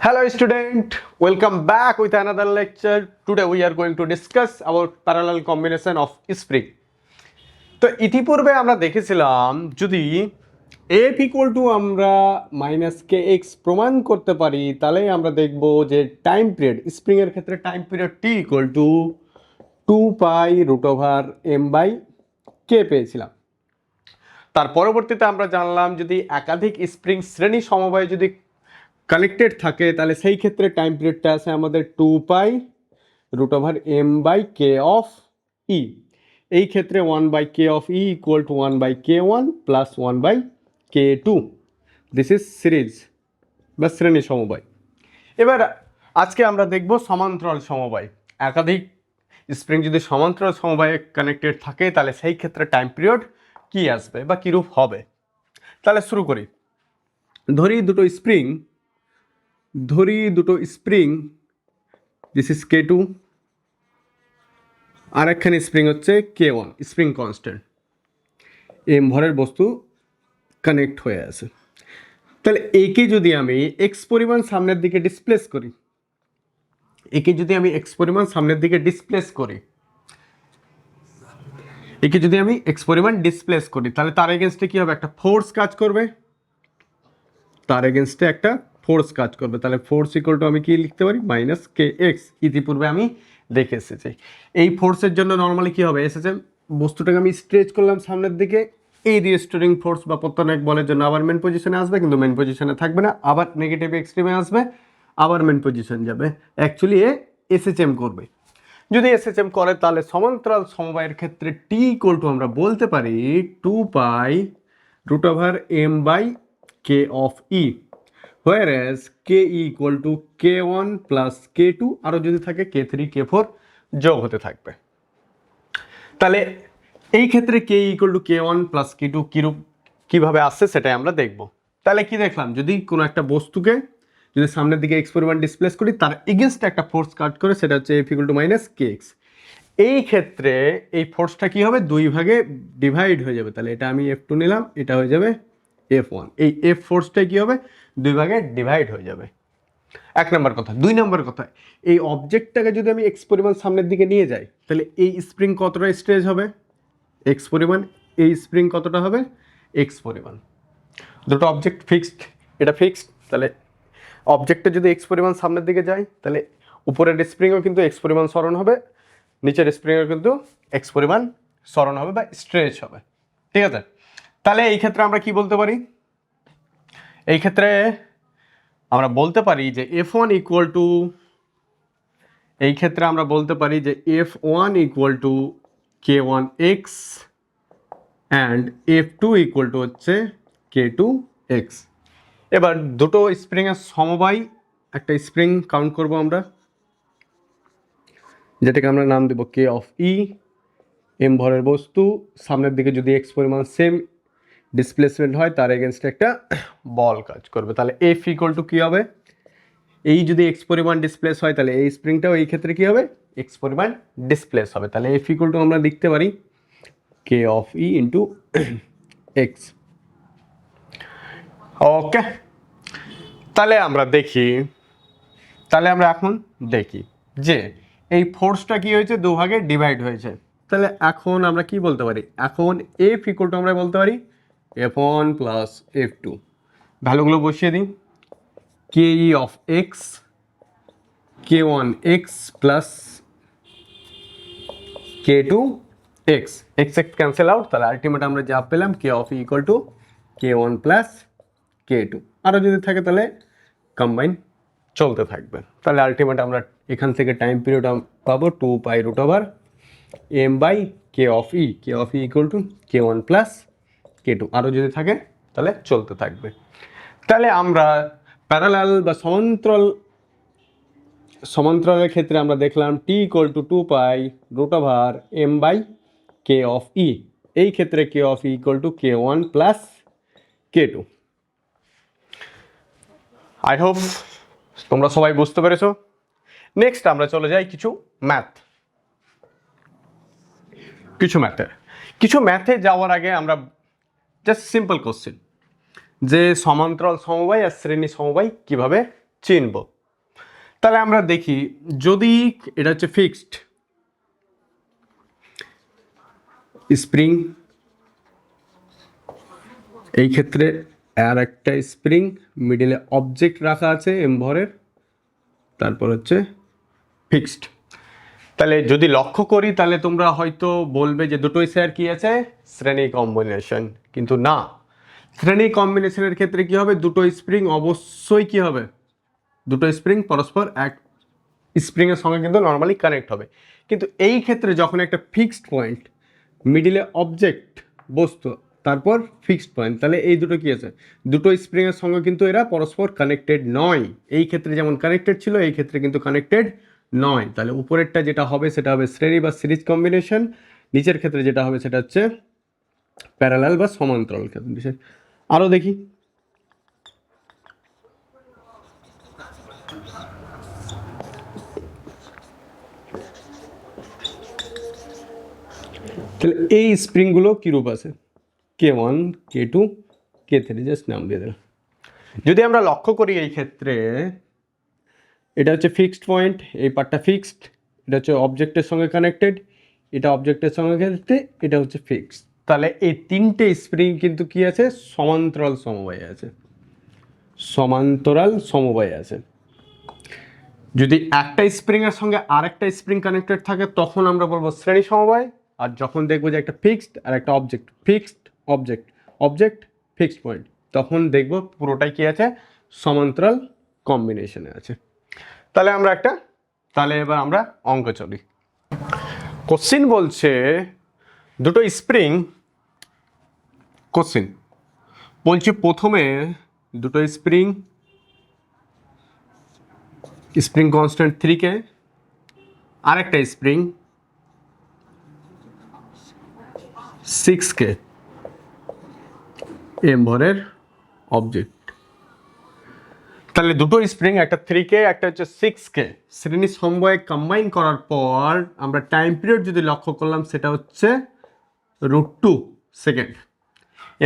Hello student, welcome back with another lecture. Today we are going to discuss about parallel combination of spring. তো ইতিপূর্বে আমরা দেখেছিলাম যদি f equal to আমরা minus কে x প্রমাণ করতে পারি তাহলে আমরা দেখব যে টাইম পিরিয়ড স্প্রিং এর ক্ষেত্রে time period t equal to 2π√m/k পেয়েছিলাম। তার পরবর্তীতে আমরা জানলাম যদি একাধিক স্প্রিং শ্রেণী সমবায় যদি কানেক্টেড থাকে তাহলে সেই ক্ষেত্রে টাইম পিরিয়ডটা আছে আমাদের 2π√m/k অফ ই। এই ক্ষেত্রে 1/k of e equal two 1/k1 plus 1/k2। This is series বা শ্রেণী সমবায়। এবার আজকে আমরা দেখব সমান্তরাল সমবায়। একাধিক স্প্রিং যদি সমান্তরাল সমবায়ে কানেক্টেড থাকে তাহলে সেই ক্ষেত্রে টাইম পিরিয়ড কি আসবে বা কীরূপ হবে। তাহলে শুরু করি। ধরি দুটো স্প্রিং দিস ইজ K2 আর একখানে স্প্রিং হচ্ছে K1 স্প্রিং কনস্ট্যান্ট এম ভরের বস্তু কানেক্ট হয়ে আছে। তাহলে একে যদি আমি এক্স পরিমাণ সামনের দিকে ডিসপ্লেস করি তাহলে তার এগেনস্টে কি হবে, একটা ফোর্স কাজ করবে, তাহলে ফোর্স ইকুয়াল টু আমি কি লিখতে পারি মাইনাস কে এক্স। ইতিপূর্বে আমি দেখে এসেছি এই ফোর্সের জন্য নর্মালি কি হবে, এসেছে বস্তুটাকে আমি স্ট্রেচ করলাম সামনের দিকে, এই রিস্টোরিং ফোর্স বা প্রত্যানয়ক বলের জন্য আবার মেন পজিশনে আসবে, কিন্তু মেন পজিশনে থাকবে না, আবার নেগেটিভ এক্সট্রিমে আসবে, আবার মেন পজিশন যাবে। অ্যাকচুয়ালি এ এসএচএম করবে। যদি এসএচএম করে তাহলে সমান্তরাল সমবায়ের ক্ষেত্রে টি ইকুয়াল টু আমরা বলতে পারি 2π√m/k of E, whereas ke equal to k1 plus k2 আরও যদি থাকে k3 k4 যোগ হতে থাকবে। তাহলে এই ক্ষেত্রে ke equal to k1 plus k2 কীভাবে আসছে সেটাই আমরা দেখব। তাহলে কি দেখলাম, যদি কোনো একটা বস্তুকে যদি সামনের দিকে এক্স পরিমাণ ডিসপ্লেস করি তার এগেনস্টে একটা ফোর্স কাজ করে, সেটা হচ্ছে f equal to minus K x. এই ক্ষেত্রে এই ফোর্সটা কি হবে, দুই ভাগে ডিভাইড হয়ে যাবে। তাহলে এটা আমি F2 নিলাম, এটা হয়ে যাবে F1। এই F ফোর্সটাই কি হবে, দুই ভাগে ডিভাইড হয়ে যাবে। এক নম্বর কথা। দুই নম্বর কথা, এই অবজেক্টটাকে যদি আমি এক্স পরিমাণ সামনের দিকে নিয়ে যাই তাহলে এই স্প্রিং কতটা স্ট্রেচ হবে, এক্স পরিমাণ, এই স্প্রিং কতটা হবে এক্স পরিমাণ। দুটো অবজেক্ট ফিক্সড, এটা ফিক্সড, তাহলে অবজেক্টটা যদি এক্স পরিমাণ সামনের দিকে যায় তাহলে উপরের স্প্রিংও কিন্তু এক্স পরিমাণ সরণ হবে, নিচের স্প্রিংও কিন্তু এক্স পরিমাণ সরণ হবে বা স্ট্রেচ হবে। ঠিক আছে, তাহলে এই ক্ষেত্রে আমরা কি বলতে পারি, এই ক্ষেত্রে আমরা বলতে পারি যে F1 ইকুয়াল টু, এই ক্ষেত্রে আমরা বলতে পারি যে F1 equal to K1x and F2 equal to হচ্ছে K2x। এবার দুটো স্প্রিংয়ের সমবায়, একটা স্প্রিং কাউন্ট করব আমরা, যেটাকে আমরা নাম দেব কে অফ ই, এম ভরের বস্তু, সামনের দিকে যদি এক্স পরিমাণ সেম ডিসপ্লেসমেন্ট হয় তার এগেনস্টে একটা বল কাজ করবে। তাহলে এফ ইকুয়াল টু কী হবে, এই যদি এক্স পরিমাণ ডিসপ্লেস হয় তাহলে এই স্প্রিংটাও এই ক্ষেত্রে কী হবে, এক্স পরিমাণ ডিসপ্লেস হবে। তাহলে এফ ইকুয়াল টু আমরা লিখতে পারি কে অফ ই ইন্টু এক্স। ওকে, তাহলে আমরা এখন দেখি যে এই ফোর্সটা কি হয়েছে, দুভাগে ডিভাইড হয়েছে। তাহলে এখন আমরা কি বলতে পারি, এখন এফ ইকুয়াল টু আমরা বলতে পারি F1 প্লাস F2। ভ্যালুগুলো বসিয়ে দিই, K e of x K1x plus K2x, x cancel out, তাহলে আলটিমেট আমরা যা পেলাম K of e equal to K1 plus K2। আরও যদি থাকে তাহলে কম্বাইন চলতে থাকবে। তাহলে আলটিমেট আমরা এখান থেকে টাইম পিরিয়ড পাবো 2π√m/k of e, equal to K1 plus K2। আরও যদি থাকে তাহলে চলতে থাকবে। তাহলে আমরা প্যারালাল বা সমান্তরালের ক্ষেত্রে আমরা দেখলাম t equal to 2π√m/k of e. এই ক্ষেত্রে k of e equal to K1 plus K2। I hope তোমরা সবাই বুঝতে পেরেছো। নেক্সট আমরা চলে যাই কিছু ম্যাথে যাওয়ার আগে আমরা জাস্ট সিম্পল কোশ্চেন, যে সমান্তরাল সমবায় আর শ্রেণী সমবায় কিভাবে চিনব। তাহলে আমরা দেখি যদি এটা হচ্ছে ফিক্সড স্প্রিং, এই ক্ষেত্রে আর একটা স্প্রিং, মিডিলে অবজেক্ট রাখা আছে এম ভরের, তারপর হচ্ছে ফিক্সড। তাহলে যদি লক্ষ্য করি তাহলে তোমরা হয়তো বলবে যে দুটোই স্যার কি আছে, শ্রেণী কম্বিনেশন, কিন্তু না, শ্রেণী কম্বিনেশনের ক্ষেত্রে কি হবে, দুটো স্প্রিং অবশ্যই কি হবে, দুটো স্প্রিং পরস্পর এক স্প্রিংয়ের সঙ্গে কিন্তু নর্মালি কানেক্ট হবে। কিন্তু এই ক্ষেত্রে যখন একটা ফিক্সড পয়েন্ট, মিডিলে অবজেক্ট বস্তু, তারপর ফিক্সড পয়েন্ট, তাহলে এই দুটো কি আছে, দুটো স্প্রিংয়ের সঙ্গে কিন্তু এরা পরস্পর কানেক্টেড নয়। এই ক্ষেত্রে যেমন কানেক্টেড ছিল, এই ক্ষেত্রে কিন্তু কানেক্টেড নয়। তাহলে উপরেরটা যেটা হবে সেটা হবে শ্রেণী বা সিরিজ কম্বিনেশন, নিচের ক্ষেত্রে যেটা হবে সেটা হচ্ছে প্যারালাল বা সমান্তরাল ক্ষেত্রে। আরও দেখি, তাহলে এই স্প্রিংগুলো কীরূপ আছে, K1 K2 K3, জাস্ট নাম দিয়ে দিলাম। যদি আমরা লক্ষ্য করি এই ক্ষেত্রে এটা হচ্ছে ফিক্সড পয়েন্ট, এই পার্টটা ফিক্সড, এটা হচ্ছে অবজেক্টের সঙ্গে কানেক্টেড, এটা অবজেক্টের সঙ্গে কানেক্টেড, এটা হচ্ছে ফিক্সড। তাহলে এই তিনটে স্প্রিং কিন্তু কি আছে, সমান্তরাল সমবায়ে আছে, সমান্তরাল সমবায়ে আছে। যদি একটা স্প্রিংয়ের সঙ্গে আরেকটা স্প্রিং কানেক্টেড থাকে তখন আমরা বলবো শ্রেণী সমবায়, আর যখন দেখবো যে একটা ফিক্সড আর একটা object, fixed object, object fixed point, তখন দেখবো পুরোটাই কি আছে, সমান্তরাল কম্বিনেশনে আছে। তাহলে আমরা তাহলে এবার আমরা অঙ্ক চলি। কোশ্চিন বলছে দুটো স্প্রিং, কোশ্চিন বলছি প্রথমে দুটো স্প্রিং কনস্ট্যান্ট 3K, আরেকটা স্প্রিং 6K এম ভরের অবজেক্ট। তাহলে দুটো স্প্রিং, একটা 3K একটা হচ্ছে 6K, শ্রেণী সমবায়ে কম্বাইন করার পর আমরা টাইম পিরিয়ড যদি লক্ষ্য করলাম সেটা হচ্ছে √2 সেকেন্ড।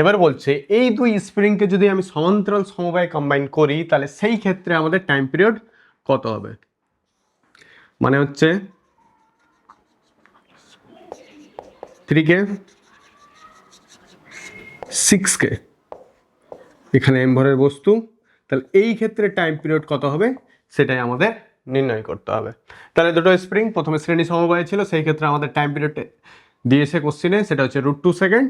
এবার বলছে এই দুই স্প্রিংকে যদি আমি সমান্তরাল সমবায়ে কম্বাইন করি তাহলে সেই ক্ষেত্রে আমাদের টাইম পিরিয়ড কত হবে, মানে হচ্ছে 3K 6K, এখানে এম ভরের বস্তু, তাহলে এই ক্ষেত্রে টাইম পিরিয়ড কত হবে সেটাই আমাদের নির্ণয় করতে হবে। তাহলে দুটো স্প্রিং প্রথমে শ্রেণী সমবায়ে ছিল, সেই ক্ষেত্রে আমাদের টাইম পিরিয়ড দিয়েছে কোশ্চিনে, সেটা হচ্ছে √2 সেকেন্ড।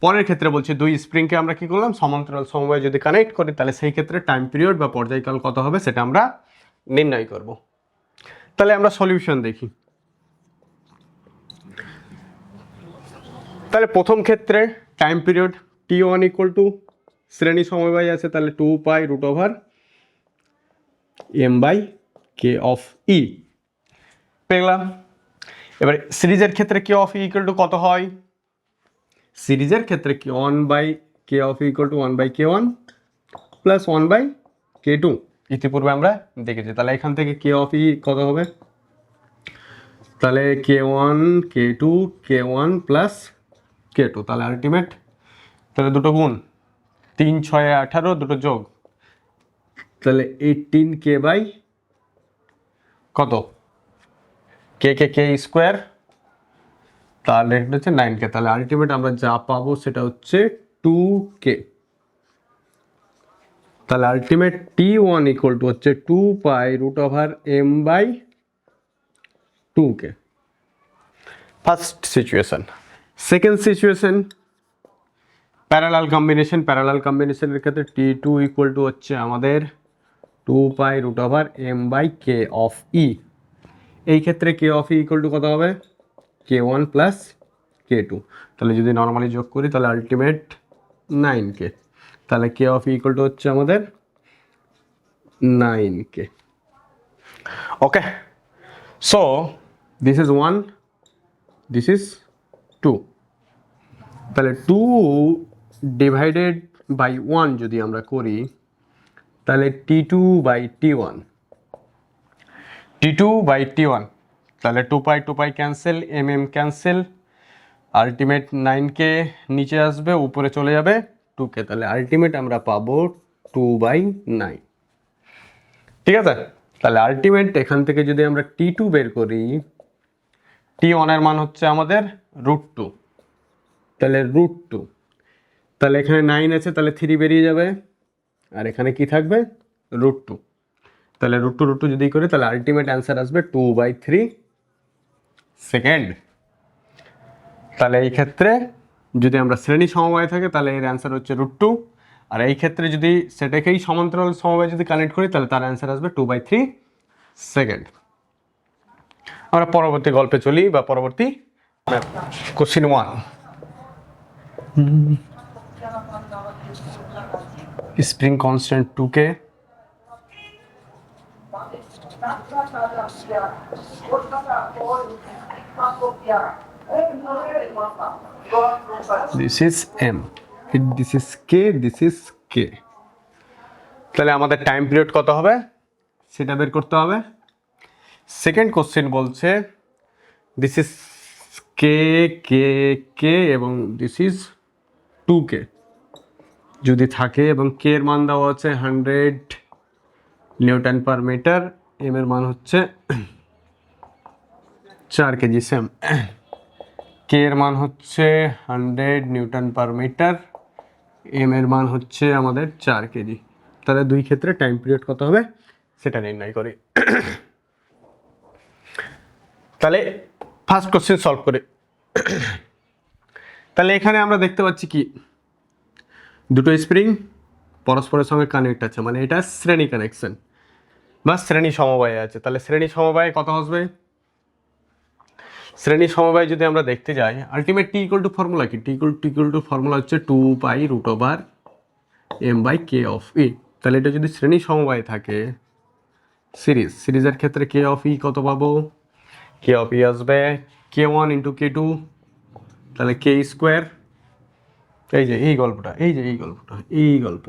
পরের ক্ষেত্রে বলছি দুই স্প্রিংকে আমরা কি করলাম, সমান্তরাল সমবায়ে যদি কানেক্ট করি তাহলে সেই ক্ষেত্রে টাইম পিরিয়ড বা পর্যায়কাল কত হবে সেটা আমরা নির্ণয় করব। তাহলে আমরা সলিউশন দেখি। তাহলে প্রথম ক্ষেত্রে টাইম পিরিয়ড T1 = শ্রেণী সমবায় আছে, তাহলে 2π√m/k পেলাম। এবার সিরিজের ক্ষেত্রে K of E = কত হয়, সিরিজের ক্ষেত্রে 1/k of E = 1/k1 plus 1/k2, ইতিপূর্বে আমরা দেখেছি। তাহলে এখান থেকে K of E কত হবে, তাহলে K1 K2 K1 plus K2, তাহলে আলটিমেট, তাহলে দুটো গুণ 3 6 18, দুটো যোগ, তাহলে 18K বাই কত, K স্কোয়ার, তাহলে এটা হচ্ছে 9K। তাহলে আলটিমেট আমরা যা পাবো সেটা হচ্ছে 2K। তাহলে আলটিমেট T1 = হচ্ছে 2π√m/2K, first situation. Second situation parallel combination, parallel কম্বিনেশনের ক্ষেত্রে T2 = হচ্ছে আমাদের 2π√m/k of E। এই ক্ষেত্রে K of E = কত হবে, K1 প্লাস K2, তাহলে যদি নর্মালি যোগ করি তাহলে আলটিমেট 9K। তাহলে K of E = হচ্ছে আমাদের 9K। Okay, so this is 1, this is 2, তাহলে 2/1 যদি আমরা করি তাহলে T2/T1, তাহলে 2π ক্যান্সেল, ক্যান্সেল, আলটিমেট 9K নিচে আসবে, উপরে চলে যাবে 2K, তাহলে আলটিমেট আমরা পাবো 2/9। ঠিক আছে, তাহলে আলটিমেট এখান থেকে যদি আমরা T2 বের করি, T1 এর মান হচ্ছে আমাদের √2, তাহলে √2, তাহলে এখানে 9 আছে, তাহলে 3 বেরিয়ে যাবে, আর এখানে কি থাকবে √2, তাহলে √2 যদি করি তাহলে আলটিমেট অ্যান্সার আসবে 2/3 সেকেন্ড। তাহলে এই ক্ষেত্রে যদি আমরা শ্রেণী সমবায় থাকে তাহলে এর অ্যান্সার হচ্ছে √2, আর এই ক্ষেত্রে যদি সেটাকেই সমান্তরাল সমবায় যদি কানেক্ট করি তাহলে তার অ্যান্সার আসবে 2/3 সেকেন্ড। আমরা পরবর্তী গল্পে চলি বা পরবর্তী question 1। Spring constant 2k, this is m, this is k, this is k। তাহলে আমাদের টাইম পিরিয়ড কত হবে সেটা বের করতে হবে। সেকেন্ড কোশ্চেন বলছে দিস ইজ কে কে কে এবং দিস ইজ 2k যদি থাকে, এবং কে এর মান দেওয়া আছে 100 নিউটন পার মিটার, এম এর মান হচ্ছে 4 কেজি, সেম কে এর মান হচ্ছে 100 নিউটন পার মিটার, এম এর মান হচ্ছে আমাদের 4 কেজি। তাহলে দুই ক্ষেত্রে টাইম পিরিয়ড কত হবে সেটা নির্ণয় করি। তাহলে ফার্স্ট কোশ্চেন সলভ করি। তাহলে এখানে আমরা দেখতে পাচ্ছি কি দুটো স্প্রিং পরস্পরের সঙ্গে কানেক্ট আছে, মানে এটা শ্রেণী কানেকশন বা শ্রেণী সমবায় আছে। তাহলে শ্রেণী সমবায় কত আসবে, শ্রেণী সমবায় যদি আমরা দেখতে যাই ultimate T equal to formula কি, টি ইকুয়াল টু ফর্মুলা হচ্ছে 2π√m/k অফ ই। তাহলে এটা যদি শ্রেণী সমবায় থাকে সিরিজের ক্ষেত্রে কে অফ ই কত পাবো, কে অফ ই আসবে k1 × k2, তাহলে k স্কোয়ার, এই গল্পটা এই গল্প।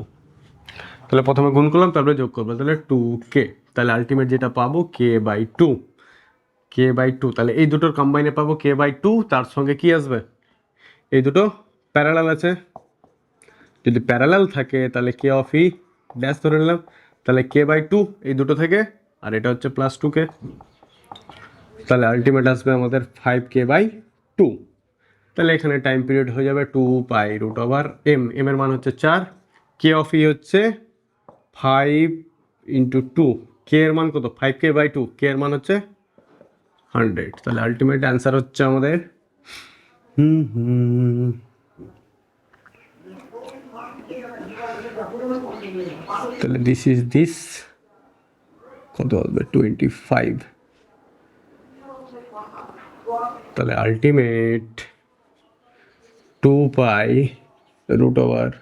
তাহলে প্রথমে গুণ করলাম তারপরে যোগ করবো, তাহলে 2k, তাহলে আলটিমেট যেটা পাবো k/2, তাহলে এই দুটোর কম্বাইনে পাবো k/2, তার সঙ্গে কি আসবে এই দুটো প্যারালাল আছে, যদি প্যারালাল থাকে তাহলে কে অফ ই ড্যাশ ধরে নিলাম, তাহলে k/2 এই দুটো থেকে, আর এটা হচ্ছে +2k, তাহলে আলটিমেট আসবে আমাদের 5k/2। তাহলে এখানে টাইম পিরিয়ড হয়ে যাবে 2π√m, এর মান হচ্ছে 4, কে অফ ই হচ্ছে 5 × 2, কে এর মান কত 5k/2, কে এর মান হচ্ছে 100, তাহলে আলটিমেট অ্যান্সার হচ্ছে আমাদের তাহলে দিস কত হবে 25, তাহলে আলটিমেট 2π√2/5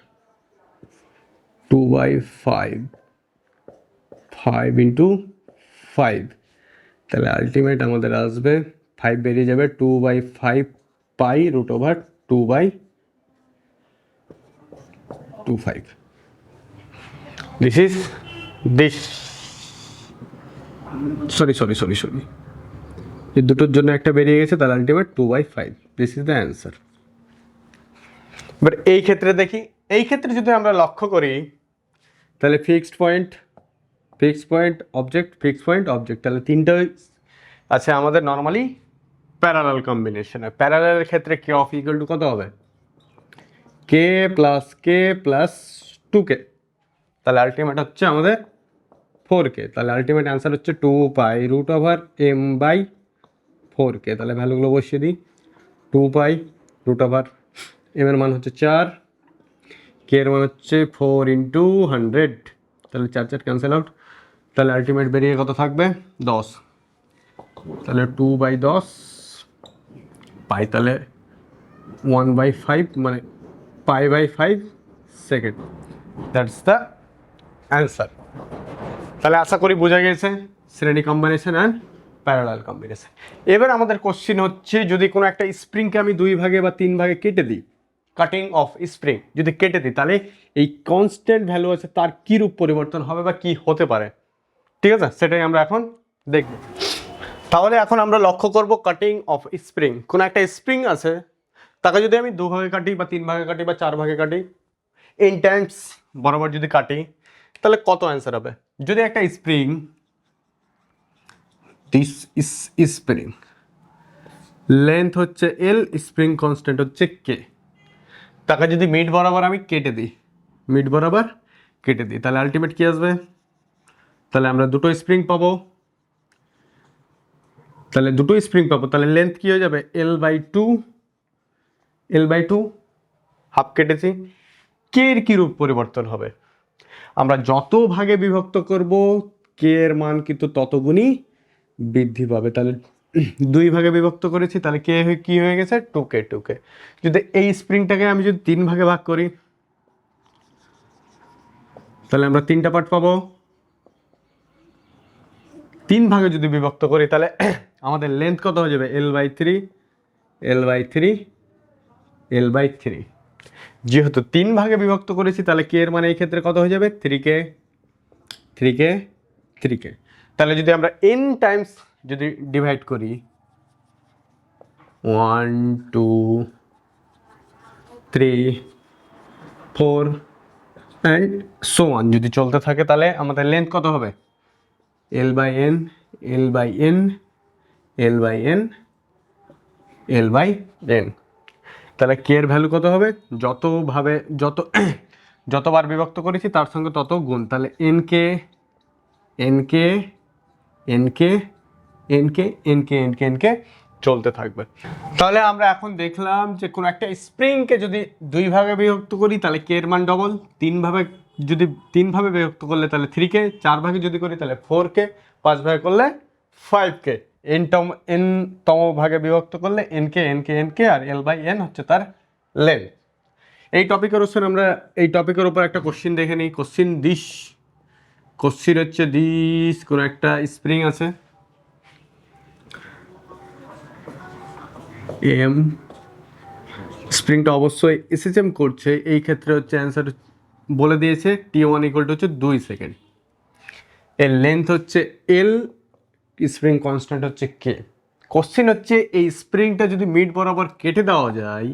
5 × 5, তাহলে আলটিমেট আমাদের আসবে 5 বেরিয়ে যাবে 2/5π√2/25। দিস সরি এই দুটোর জন্য একটা বেরিয়ে গেছে, তাহলে ultimate 2/5, this is the answer. But এই ক্ষেত্রে দেখি, এই ক্ষেত্রে যদি আমরা লক্ষ্য করি তাহলে ফিক্সড পয়েন্ট অবজেক্ট, তাহলে তিনটাই আছে আমাদের নর্মালি প্যারালাল কম্বিনেশনে। প্যারালালের ক্ষেত্রে কে অফ ইকুয়াল টু কত হবে, k + 2k, তাহলে আলটিমেট হচ্ছে আমাদের 4k, তাহলে আলটিমেট অ্যান্সার হচ্ছে 2π√m/4k। তাহলে ভ্যালুগুলো বসিয়ে দিই, 2π√m এর মান হচ্ছে 4, k এর মান হচ্ছে 4 × 100, তাহলে 4 ক্যান্সেল আউট, তাহলে আলটিমেট বেরিয়ে কত থাকবে 10, তাহলে 2/10 পাই, তাহলে 1/5 মানে π/5 সেকেন্ড, দ্যাটস দ্য অ্যান্সার। তাহলে আশা করি বোঝা গেছে শ্রেণী কম্বিনেশন অ্যান্ড প্যারালাল কম্বিনেশন। এবার আমাদের কোশ্চিন হচ্ছে যদি কোনো একটা স্প্রিংকে আমি 2 ভাগে বা 3 ভাগে কেটে দিই, কাটিং অফ স্প্রিং যদি কেটে দিই তাহলে এই কনস্ট্যান্ট ভ্যালু আছে তার কী রূপ পরিবর্তন হবে বা কি হতে পারে, ঠিক আছে, সেটাই আমরা এখন দেখব। তাহলে এখন আমরা লক্ষ্য করব কাটিং অফ স্প্রিং। কোনো একটা স্প্রিং আছে, তাকে যদি আমি 2 ভাগে কাটি বা 3 ভাগে কাটি বা 4 ভাগে কাটি, ইন টাইমস বরাবর যদি কাটি তাহলে কত অ্যান্সার হবে। যদি একটা spring this is spring, length হচ্ছে এল, স্প্রিং কনস্ট্যান্ট হচ্ছে কে। তাকে যদি মিড বরাবর আমি কেটে দিই, মিড বরাবর কেটে দিই, তাহলে আলটিমেট কি আসবে? তাহলে আমরা দুটো স্প্রিং পাবো, তাহলে দুটো স্প্রিং পাবো, তাহলে লেন্থ কি হয়ে যাবে? L/2, L/2 হাফ কেটেছি। কে এর কি রূপ পরিবর্তন হবে? আমরা যত ভাগে বিভক্ত করব কে এর মান কিন্তু তত গুণই বৃদ্ধি পাবে। তাহলে 2 ভাগে বিভক্ত করেছি, তাহলে কে কি হয়ে গেছে? 2K। যদি এই স্প্রিংটাকে আমি যদি 3 ভাগে ভাগ করি, তাহলে আমরা 3টা পার্ট পাবো। 3 ভাগে যদি বিভক্ত করি তাহলে আমাদের লেন্থ কত হয়ে যাবে? L/3। যেহেতু 3 ভাগে বিভক্ত করেছি তাহলে কে এর মানে এই ক্ষেত্রে কত হয়ে যাবে? 3K। তাহলে যদি আমরা n টাইমস যদি ডিভাইড করি, 1 2 3 4 অ্যান্ড সো অন যদি চলতে থাকে, তাহলে আমাদের লেন্থ কত হবে? L/n, L/n, L/n, L/n। তাহলে কে এর ভ্যালু কত হবে? যতবার বিভক্ত করেছি তার সঙ্গে তত গুণ, তাহলে nk চলতে থাকবে। তাহলে আমরা এখন দেখলাম যে কোনো একটা স্প্রিংকে যদি 2 ভাগে বিভক্ত করি তাহলে কে এর মান ডবল, 3 ভাবে বিভক্ত করলে তাহলে 3K, 4 ভাগে যদি করি তাহলে 4K, 5 ভাগে করলে 5K, n তম ভাগে বিভক্ত করলে nk আর L/n হচ্ছে তার লেন্থ। এই টপিকের উপর একটা কোশ্চিন দেখে নিই। কোশ্চিন হচ্ছে দিস, কোনো একটা স্প্রিং আছে এম, স্প্রিংটা অবশ্যই SHM করছে, এই ক্ষেত্রে হচ্ছে অ্যান্সার বলে দিয়েছে T1 = হচ্ছে 2 সেকেন্ড, এর লেন্থ হচ্ছে L, স্প্রিং কনস্ট্যান্ট হচ্ছে K। কোশ্চিন হচ্ছে এই স্প্রিংটা যদি মিড বরাবর কেটে দেওয়া যায়,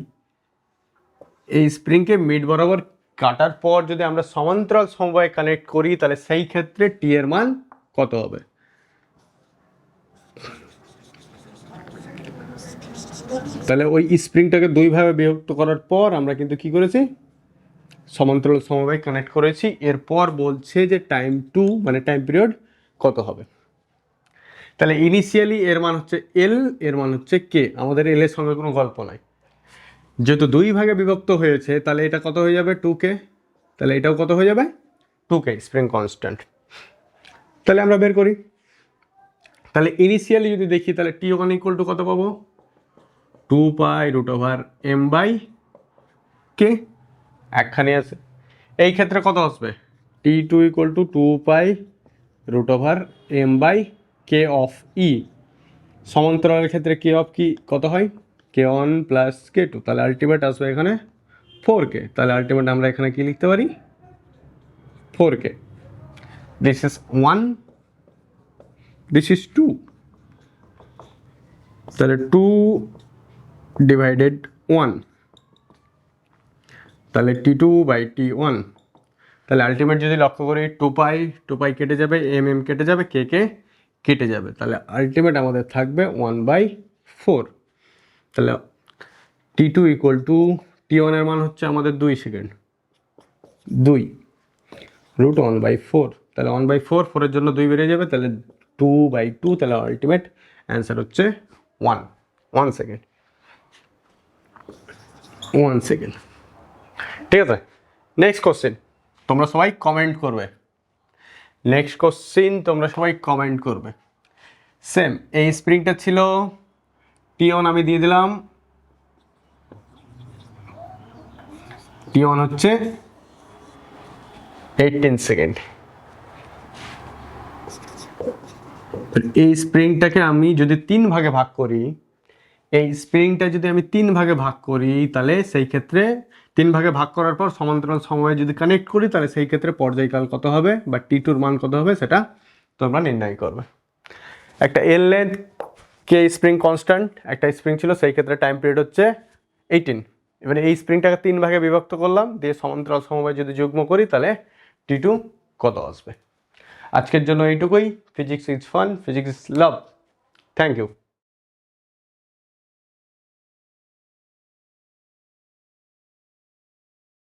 এই স্প্রিংকে মিড বরাবর কাটার পর যদি আমরা সমান্তরাল সমবায়ে কানেক্ট করি তাহলে সেই ক্ষেত্রে টি এর মান কত হবে? তাহলে ওই স্প্রিংটাকে 2 ভাগে বিভক্ত করার পর আমরা কিন্তু কি করেছি? সমান্তরাল সমবায় কানেক্ট করেছি। এরপর বলছে যে টাইম 2 মানে টাইম পিরিয়ড কত হবে। তাহলে ইনিশিয়ালি এর মান হচ্ছে L, এর মান হচ্ছে K। আমাদের L এর সঙ্গে কোনো গল্প নাই, যেহেতু 2 ভাগে বিভক্ত হয়েছে তাহলে এটা কত হয়ে যাবে? 2K। তাহলে এটাও কত হয়ে যাবে? 2K, spring constant. তাহলে আমরা বের করি। তাহলে ইনিশিয়ালি যদি দেখি তাহলে T1 = কত পাবো? 2π√m/k, একখানে আছে। এই ক্ষেত্রে কত আসবে? T2 = 2π√m/k of E। সমান্তরালের ক্ষেত্রে K অফ কি কত হয়? K1 + K2। তাহলে আলটিমেট আসবে এখানে 4K। তাহলে আলটিমেট আমরা এখানে কি লিখতে পারি? 4K। This is 1, this is 2। তাহলে 2/1, তাহলে T2/T1। তাহলে আলটিমেট যদি লক্ষ্য করি 2π কেটে যাবে, কেটে যাবে, K কেটে যাবে, তাহলে আলটিমেট আমাদের থাকবে 1/4। তাহলে T2 = T1 এর মান হচ্ছে আমাদের 2 সেকেন্ড, 2√1/4। তাহলে 1/4, 4 এর জন্য 2 বেরিয়ে যাবে, তাহলে 2/2। তাহলে আলটিমেট অ্যান্সার হচ্ছে 1 সেকেন্ড। ঠিক আছে। নেক্সট কোশ্চেন তোমরা সবাই কমেন্ট করবে। সেম এই স্প্রিংটা ছিল T1, আমি দিয়ে দিলাম T1 হচ্ছে 18 সেকেন্ড। এই স্প্রিংটাকে আমি যদি 3 ভাগে ভাগ করি, তাহলে সেই ক্ষেত্রে 3 ভাগে ভাগ করার পর সমান্তরাল সমবায়ে যদি কানেক্ট করি তাহলে সেই ক্ষেত্রে পর্যায়কাল কত হবে বা T2 এর মান কত হবে সেটা তোমরা নির্ণয় করবে। একটা L length, K spring constant, একটা স্প্রিং ছিল, সেই ক্ষেত্রে টাইম পিরিয়ড হচ্ছে 18। এবারে এই স্প্রিংটাকে 3 ভাগে বিভক্ত করলাম, দিয়ে সমান্তরাল সমবায় যদি যুগ্ম করি তাহলে T2 কত আসবে। আজকের জন্য এইটুকুই। Physics is fun, physics is love. Thank you.